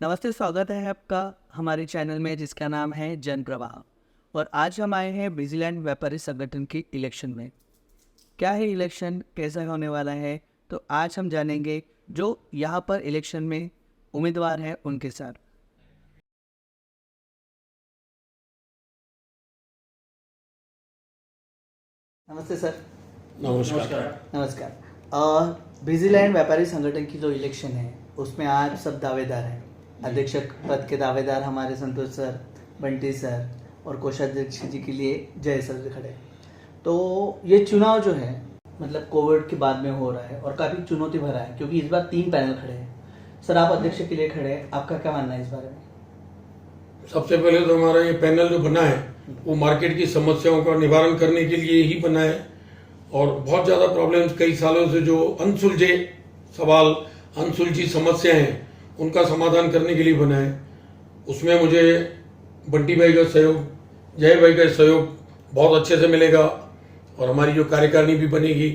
नमस्ते, स्वागत है आपका हमारे चैनल में जिसका नाम है जन प्रवाह। और आज हम आए हैं विजिलैंड व्यापारी संगठन की इलेक्शन में। क्या है इलेक्शन, कैसा होने वाला है, तो आज हम जानेंगे जो यहाँ पर इलेक्शन में उम्मीदवार हैं उनके साथ। नमस्ते सर। नमस्कार। नमस्कार। विजिलैंड व्यापारी संगठन की जो इलेक्शन है उसमें आज सब दावेदार हैं। अध्यक्ष पद के दावेदार हमारे संतोष सर, बंटी सर और कोषाध्यक्ष जी के लिए जय सर खड़े। तो ये चुनाव जो है मतलब कोविड के बाद में हो रहा है और काफ़ी चुनौती भरा है क्योंकि इस बार 3 पैनल खड़े हैं। सर, आप अध्यक्ष के लिए खड़े हैं, आपका क्या मानना है इस बारे में? सबसे पहले तो हमारा ये पैनल जो बना है वो मार्केट की समस्याओं का निवारण करने के लिए ही बना है और बहुत ज़्यादा प्रॉब्लम्स कई सालों से जो अनसुलझे सवाल, अनसुलझी समस्याएं हैं उनका समाधान करने के लिए बना है। उसमें मुझे बंटी भाई का सहयोग, जय भाई का सहयोग बहुत अच्छे से मिलेगा और हमारी जो कार्यकारिणी भी बनेगी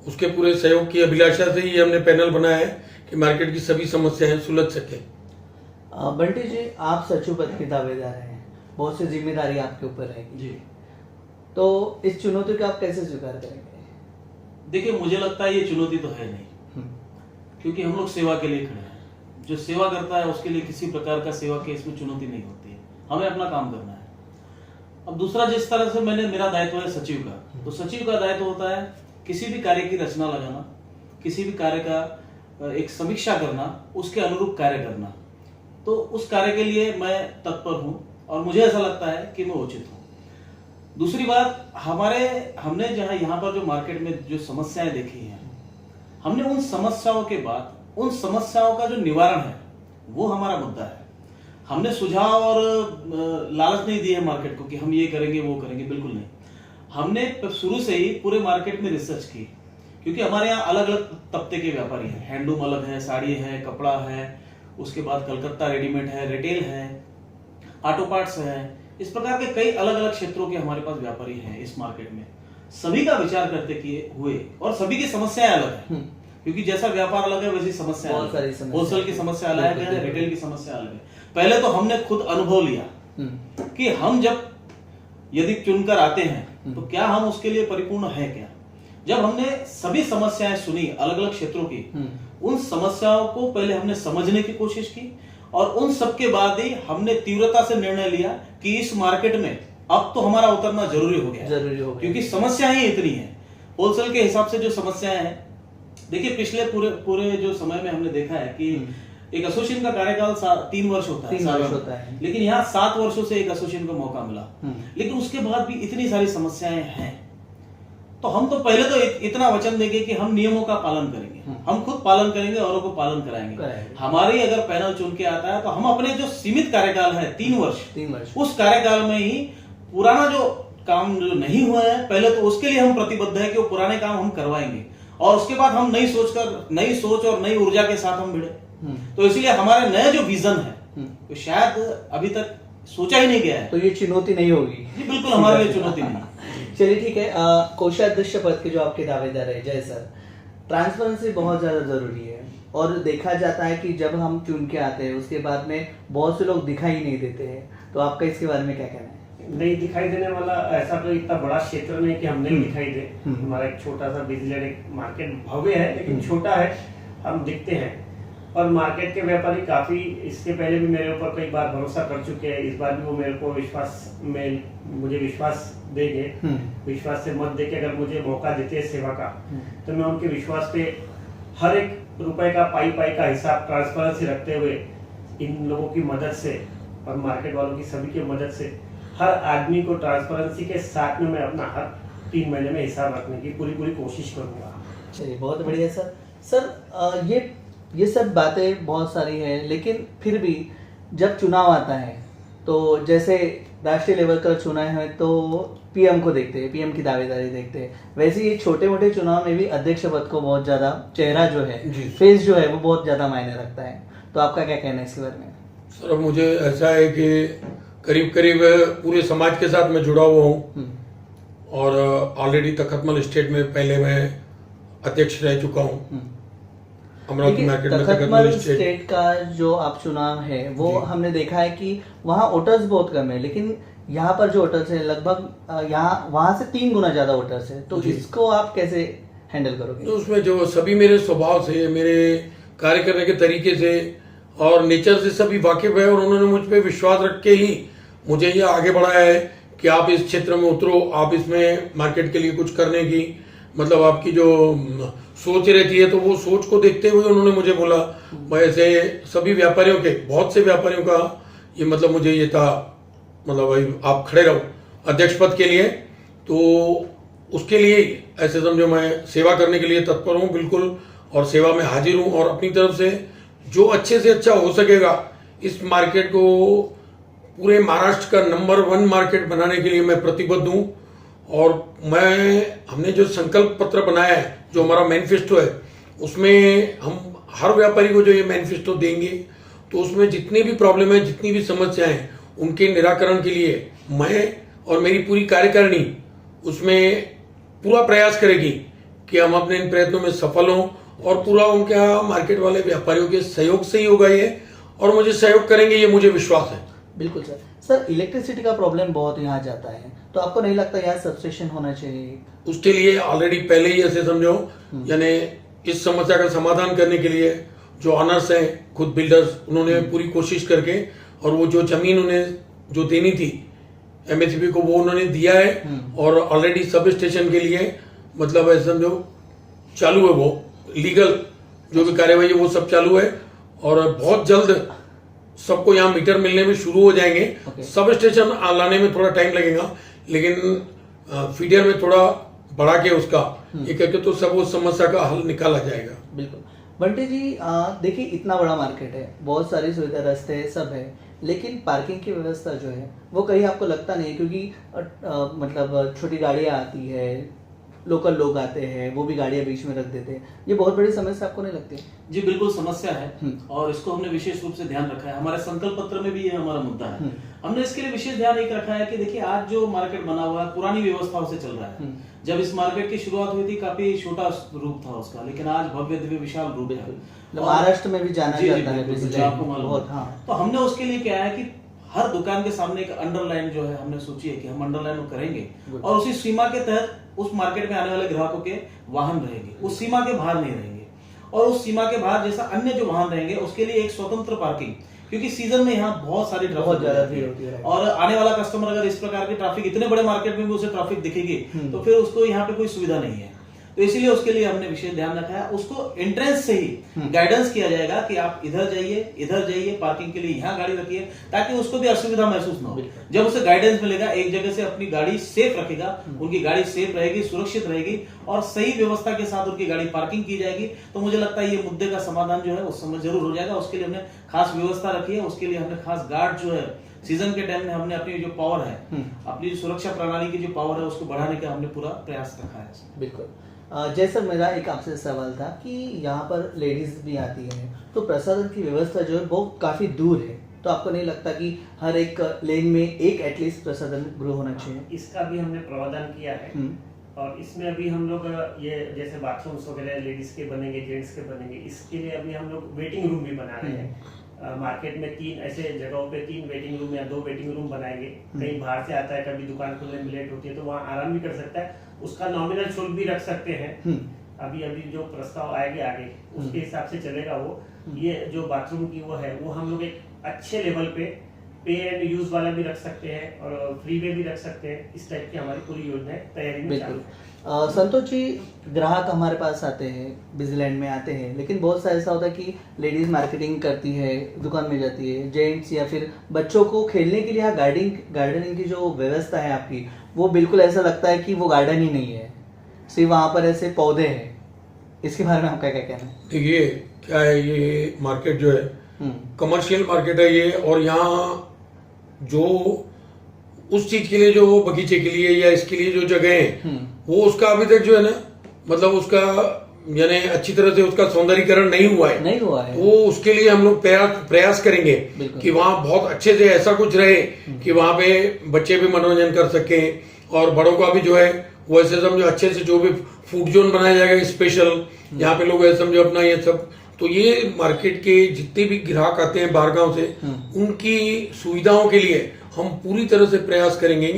उसके पूरे सहयोग की अभिलाषा से ही हमने पैनल बनाया है कि मार्केट की सभी समस्याएं सुलझ सकें। बंटी जी, आप सचिव पद के दावेदार हैं, बहुत सी जिम्मेदारी आपके ऊपर रहेगी जी। तो इस चुनौती को आप कैसे स्वीकार करेंगे? देखिए, मुझे लगता है ये चुनौती तो है नहीं, क्योंकि हम लोग सेवा के लिए खड़े हैं। जो सेवा करता है उसके लिए किसी प्रकार का सेवा के इसमें चुनौती नहीं होती है, हमें अपना काम करना है। अब दूसरा, जिस तरह से मेरा दायित्व है सचिव का, तो सचिव का दायित्व होता है किसी भी कार्य की रचना लगाना, किसी भी कार्य का एक समीक्षा करना, उसके अनुरूप कार्य करना। तो उस कार्य के लिए मैं तत्पर हूं और मुझे ऐसा लगता है कि मैं उचित हूं। दूसरी बात, हमने जहां यहाँ पर जो मार्केट में जो समस्याएं देखी हैं, हमने उन समस्याओं के बाद उन समस्याओं का जो निवारण है वो हमारा मुद्दा है। हमने सुझाव और लालच नहीं दिए मार्केट को कि हम ये करेंगे वो करेंगे, बिल्कुल नहीं। हमने शुरू से ही पूरे मार्केट में रिसर्च की, क्योंकि हमारे यहाँ अलग अलग तबके के व्यापारी हैं। हैंडलूम अलग है, साड़ी है, कपड़ा है, उसके बाद कलकत्ता रेडीमेड है, रिटेल है, ऑटो पार्ट्स है। इस प्रकार के कई अलग अलग क्षेत्रों के हमारे पास व्यापारी हैं इस मार्केट में। सभी का विचार करते किए हुए, और सभी की समस्याएं अलग है, क्योंकि जैसा व्यापार अलग है वैसी समस्या अलग है। होलसेल की समस्या अलग है, रिटेल की समस्या अलग है। पहले तो हमने खुद अनुभव लिया कि हम जब यदि चुनकर आते हैं तो क्या हम उसके लिए परिपूर्ण है क्या। जब हमने सभी समस्याएं सुनी अलग अलग क्षेत्रों की, उन समस्याओं को पहले हमने समझने की कोशिश की और उन सब के बाद ही हमने तीव्रता से निर्णय लिया कि इस मार्केट में अब तो हमारा उतरना जरूरी हो गया, क्योंकि समस्या ही इतनी है। होलसेल के हिसाब से जो समस्याएं हैं, देखिए पिछले पूरे जो समय में हमने देखा है कि एक एसोसिएशन का कार्यकाल 3 वर्ष होता है, लेकिन यहाँ 7 वर्षों से एक एसोसिएशन को मौका मिला। लेकिन उसके बाद भी इतनी सारी समस्याएं हैं, तो हम तो पहले तो इतना वचन देंगे कि हम नियमों का पालन करेंगे, हम खुद पालन करेंगे, औरों को पालन कराएंगे। हमारी अगर पैनल चुन के आता है तो हम अपने जो सीमित कार्यकाल है 3 वर्ष, उस कार्यकाल में ही पुराना जो काम जो नहीं हुआ है पहले तो उसके लिए हम प्रतिबद्ध है कि वो पुराने काम हम करवाएंगे, और उसके बाद हम नई सोच और नई ऊर्जा के साथ हम भिड़े। तो इसलिए हमारे नए जो विजन है वो शायद अभी तक सोचा ही नहीं गया है, तो ये चुनौती नहीं होगी। जी बिल्कुल, हमारे लिए चुनौती नहीं। चलिए ठीक है। कोषाध्यक्ष पद के जो आपके दावेदार है जय सर, ट्रांसपेरेंसी बहुत ज्यादा जरूरी है और देखा जाता है कि जब हम चुन के आते हैं उसके बाद में बहुत से लोग दिखाई नहीं देते हैं, तो आपका इसके बारे में क्या कहना है? नहीं दिखाई देने वाला ऐसा तो इतना बड़ा क्षेत्र नहीं कि हम नहीं दिखाई दे। हमारा एक छोटा सा विजिलैंड एक मार्केट भव्य है लेकिन छोटा है, हम दिखते हैं और मार्केट के व्यापारी काफी इसके पहले भी मेरे ऊपर कई बार भरोसा कर चुके हैं। इस बार भी वो मेरे को मुझे विश्वास देंगे, विश्वास से मत देके अगर मुझे मौका देते हैं सेवा का, तो मैं उनके विश्वास पे हर एक रुपए का पाई का हिसाब ट्रांसपेरेंसी रखते हुए इन लोगों की मदद से और मार्केट वालों की सभी की मदद से हर आदमी को ट्रांसपेरेंसी के साथ में मैं अपना हर 3 महीने में हिसाब रखने की पूरी कोशिश करूंगा। चलिए, बहुत बढ़िया सर। सर, ये सब बातें बहुत सारी हैं, लेकिन फिर भी जब चुनाव आता है तो जैसे राष्ट्रीय लेवल का चुनाव है तो पीएम को देखते हैं, पीएम की दावेदारी देखते हैं, वैसे ये छोटे मोटे चुनाव में भी अध्यक्ष पद को बहुत ज्यादा चेहरा जो है, फेस जो है वो बहुत ज्यादा मायने रखता है। तो आपका क्या कहना है इसके बारे में? सर, मुझे ऐसा है कि करीब पूरे समाज के साथ मैं जुड़ा हुआ हूँ और ऑलरेडी तखतमल स्टेट में पहले मैं अध्यक्ष रह चुका हूँ। अमरावती देखिए, मार्केट में तखतमल तखतमल स्टेट का जो आप चुनाव है वो जी। हमने देखा है कि वहाँ वोटर्स बहुत कम है, लेकिन यहाँ पर जो वोटर्स है लगभग यहाँ वहाँ से 3 गुना ज्यादा वोटर्स है, तो जी। इसको आप कैसे हैंडल करोगे? तो उसमें जो सभी मेरे स्वभाव से, मेरे कार्य करने के तरीके से और नेचर से सभी वाकिफ है, और उन्होंने मुझ पे विश्वास रख के ही मुझे ये आगे बढ़ाया है कि आप इस क्षेत्र में उतरो, आप इसमें मार्केट के लिए कुछ करने की मतलब आपकी जो सोच रहती है, तो वो सोच को देखते हुए उन्होंने मुझे बोला। वैसे सभी व्यापारियों के, बहुत से व्यापारियों का ये मतलब मुझे ये था, मतलब भाई आप खड़े रहो अध्यक्ष पद के लिए, तो उसके लिए ऐसे समझो मैं सेवा करने के लिए तत्पर हूँ बिल्कुल, और सेवा में हाजिर हूँ, और अपनी तरफ से जो अच्छे से अच्छा हो सकेगा इस मार्केट को पूरे महाराष्ट्र का नंबर 1 मार्केट बनाने के लिए मैं प्रतिबद्ध हूँ। और हमने जो संकल्प पत्र बनाया है, जो हमारा मैनिफेस्टो है, उसमें हम हर व्यापारी को जो ये मैनिफेस्टो देंगे, तो उसमें जितनी भी प्रॉब्लम है, जितनी भी समस्याएं हैं, उनके निराकरण के लिए मैं और मेरी पूरी कार्यकारिणी उसमें पूरा प्रयास करेगी कि हम अपने इन प्रयत्नों में सफल हों, और पूरा उनका मार्केट वाले व्यापारियों के सहयोग से ही होगा ये, और मुझे सहयोग करेंगे, ये मुझे विश्वास है। बिल्कुल सर। सर, इलेक्ट्रिसिटी का प्रॉब्लम बहुत यहाँ जाता है, तो आपको नहीं लगता यहाँ सबस्टेशन होना चाहिए? उसके लिए ऑलरेडी पहले ही ऐसे समझो, यानी इस समस्या का समाधान करने के लिए जो ऑनर्स हैं, खुद बिल्डर्स, उन्होंने पूरी कोशिश करके, और वो जो जमीन उन्हें जो देनी थी एमएसपी को, वो उन्होंने दिया है, और ऑलरेडी सब स्टेशन के लिए मतलब ऐसे समझो चालू है, वो लीगल जो भी कार्यवाही है वो सब चालू है, और बहुत जल्द सबको यहाँ मीटर मिलने में शुरू हो जाएंगे। सब स्टेशन लाने में थोड़ा टाइम लगेगा, लेकिन फीडर में थोड़ा बढ़ा के उसका ये करके तो सब उस समस्या का हल निकाला जाएगा। बिल्कुल। बंटी जी, देखिए इतना बड़ा मार्केट है, बहुत सारी सुविधा, रास्ते सब है, लेकिन पार्किंग की व्यवस्था जो है वो कहीं आपको लगता नहीं, क्योंकि मतलब छोटी गाड़ियाँ आती है, लोकल लोग आते हैं, वो भी गाड़ियाँ बीच में रख देते हैं, ये बहुत बड़ी समस्या आपको नहीं लगती? जी बिल्कुल समस्या है, और इसको हमने विशेष रूप से ध्यान रखा है। हमारे संकल्प पत्र में भी ये हमारा मुद्दा है। हमने इसके लिए विशेष ध्यान एक रखा है कि देखिए आज जो मार्केट बना हुआ है पुरानी व्यवस्थाओं से चल रहा है। जब इस मार्केट की शुरुआत हुई थी काफी छोटा रूप था उसका, लेकिन आज भव्य दिव्य विशाल रूप है। महाराष्ट्र में भी जाना जी, जाता है, बिल्कुल, बिजली आपको मालूम बहुत। है। हाँ, तो हमने उसके लिए क्या है कि हर दुकान के सामने एक अंडरलाइन जो है हमने सोची है कि हम अंडरलाइन करेंगे, और उसी सीमा के तहत उस मार्केट में आने वाले ग्राहकों के वाहन रहेंगे, उस सीमा के बाहर नहीं रहेंगे। और उस सीमा के बाहर जैसा अन्य जो वाहन रहेंगे उसके लिए एक स्वतंत्र पार्किंग, क्योंकि सीजन में यहाँ बहुत सारी बहुत ज्यादा ट्रैफिक भीड़ होती है, और आने वाला कस्टमर अगर इस प्रकार की ट्रैफिक, इतने बड़े मार्केट में भी उसे ट्रैफिक दिखेगी, तो फिर उसको यहाँ पे कोई सुविधा नहीं है। तो इसीलिए उसके लिए हमने विशेष ध्यान रखा है। उसको एंट्रेंस से ही गाइडेंस किया जाएगा कि आप इधर जाइए, पार्किंग के लिए यहाँ गाड़ी रखिए, ताकि उसको भी असुविधा महसूस ना हो। जब उसे गाइडेंस मिलेगा, एक जगह से अपनी गाड़ी सेफ रखेगा, उनकी गाड़ी सेफ रहेगी, सुरक्षित रहेगी, और सही व्यवस्था के साथ उनकी गाड़ी पार्किंग की जाएगी, तो मुझे लगता है ये मुद्दे का समाधान जो है उस समय जरूर हो जाएगा। उसके लिए हमने खास व्यवस्था रखी है, उसके लिए हमने खास गार्ड जो है सीजन के टाइम में हमने अपनी जो पावर है, अपनी जो सुरक्षा प्रणाली की जो पावर है उसको बढ़ाने का हमने पूरा प्रयास रखा है। बिल्कुल। जैसा मेरा एक आपसे सवाल था कि यहाँ पर लेडीज भी आती है, तो प्रसाधन की व्यवस्था जो है वो काफी दूर है, तो आपको नहीं लगता कि हर एक लेन में एक एटलीस्ट प्रसाधन गृह होना चाहिए? इसका भी हमने प्रावधान किया है, और इसमें अभी हम लोग ये जैसे बाथरूम्स वगैरह लेडीज के बनेंगे, जेंट्स के बनेंगे, इसके लिए अभी हम लोग वेटिंग रूम भी बना रहे हैं। मार्केट में 3 ऐसे जगहों पे 3 वेटिंग रूम या 2 वेटिंग रूम बनाएंगे। कहीं बाहर से आता है, कभी दुकान खुलने में लेट होती है, तो वहाँ आराम भी कर सकता है, उसका नॉमिनल शुल्क भी रख सकते हैं। अभी जो प्रस्ताव आएंगे आगे उसके हिसाब से चलेगा वो। ये जो बाथरूम की वो है, वो हम लोग एक अच्छे लेवल पे एंड यूज वाला भी रख सकते हैं और फ्री में भी रख सकते हैं। इस टाइप की हमारी पूरी योजना तैयारी में चालू है। संतोष जी, ग्राहक हमारे पास आते हैं, बिजलैंड में आते हैं, लेकिन बहुत सा ऐसा होता है कि लेडीज मार्केटिंग करती है, दुकान में जाती है, जेंट्स या फिर बच्चों को खेलने के लिए यहाँ गार्डनिंग की जो व्यवस्था है आपकी, वो बिल्कुल ऐसा लगता है कि वो गार्डन ही नहीं है, सिर्फ वहाँ पर ऐसे पौधे हैं। इसके बारे में आपका क्या कहना है? देखिए क्या है, ये मार्केट जो है कमर्शियल मार्केट है ये, और यहाँ जो उस चीज के लिए जो बगीचे के लिए या इसके लिए जो जगह है वो उसका अभी तक जो है ना, मतलब उसका यानी अच्छी तरह से उसका सौंदर्यीकरण नहीं हुआ है। वो उसके लिए हम लोग प्रयास करेंगे कि वहाँ बहुत अच्छे से ऐसा कुछ रहे कि वहाँ पे बच्चे भी मनोरंजन कर सके, और बड़ों का भी जो है वो ऐसे समझो अच्छे से जो भी फूड जोन बनाया जाएगा स्पेशल, यहाँ पे लोग ऐसे समझो अपना ये सब तो ये मार्केट के जितने भी ग्राहक आते हैं बाहर गांव से उनकी सुविधाओं के लिए हम पूरी तरह से प्रयास करेंगे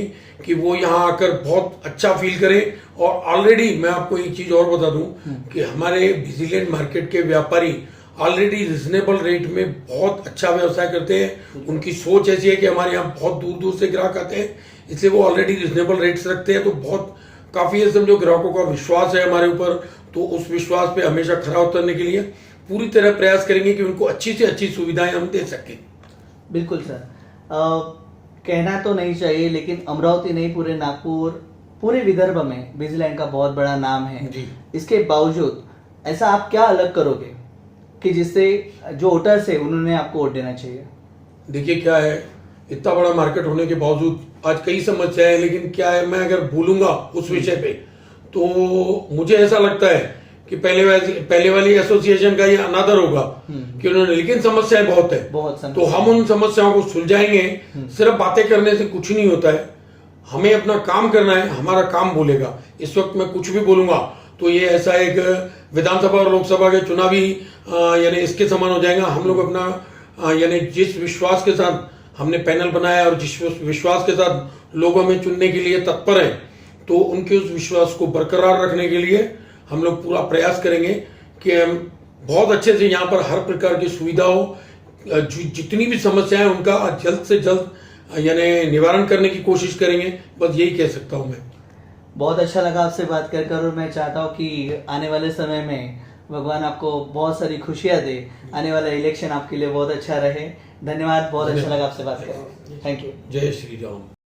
कि वो यहाँ आकर बहुत अच्छा फील करें। और ऑलरेडी मैं आपको एक चीज और बता दूं कि हमारे बिजीलैंड मार्केट के व्यापारी ऑलरेडी रिजनेबल रेट में बहुत अच्छा व्यवसाय करते हैं। उनकी सोच ऐसी है कि हमारे यहाँ बहुत दूर दूर से ग्राहक आते हैं, इसलिए वो ऑलरेडी रिजनेबल रेट्स रखते हैं। तो बहुत काफी है समझो ग्राहकों का विश्वास है हमारे ऊपर, तो उस विश्वास पे हमेशा खरा उतरने के लिए पूरी तरह प्रयास करेंगे कि उनको अच्छी से अच्छी सुविधाएं हम दे सकें। बिल्कुल सर। कहना तो नहीं चाहिए लेकिन अमरावती नहीं पूरे नागपुर, पूरे विदर्भ में बिजीलैंड का बहुत बड़ा नाम है जी। इसके बावजूद ऐसा आप क्या अलग करोगे कि जिससे जो वोटर्स है उन्होंने आपको वोट देना चाहिए? देखिए क्या है, इतना बड़ा मार्केट होने के बावजूद आज कई समस्याएं हैं, लेकिन क्या है मैं अगर भूलूंगा उस विषय पे तो मुझे ऐसा लगता है कि पहले वाली एसोसिएशन का ये अनादर होगा कि उन्होंने, लेकिन समस्याएं बहुत है, तो हम उन समस्याओं को सुलझाएंगे। सिर्फ बातें करने से कुछ नहीं होता है, हमें अपना काम करना है, हमारा काम बोलेगा। इस वक्त मैं कुछ भी बोलूंगा तो ये ऐसा एक विधानसभा और लोकसभा के चुनावी यानी इसके समान हो जाएगा। हम लोग अपना यानी जिस विश्वास के साथ हमने पैनल बनाया और जिस विश्वास के साथ लोग हमें चुनने के लिए तत्पर हैं, तो उनके उस विश्वास को बरकरार रखने के लिए हम लोग पूरा प्रयास करेंगे कि हम बहुत अच्छे से यहाँ पर हर प्रकार की सुविधा हो, जितनी भी समस्याएं उनका जल्द से जल्द यानी निवारण करने की कोशिश करेंगे। बस यही कह सकता हूँ मैं। बहुत अच्छा लगा आपसे बात कर और मैं चाहता हूँ कि आने वाले समय में भगवान आपको बहुत सारी खुशियां दे, आने वाला इलेक्शन आपके लिए बहुत अच्छा रहे। धन्यवाद, बहुत अच्छा लगा आपसे बात कर। Thank you. जय श्री राम।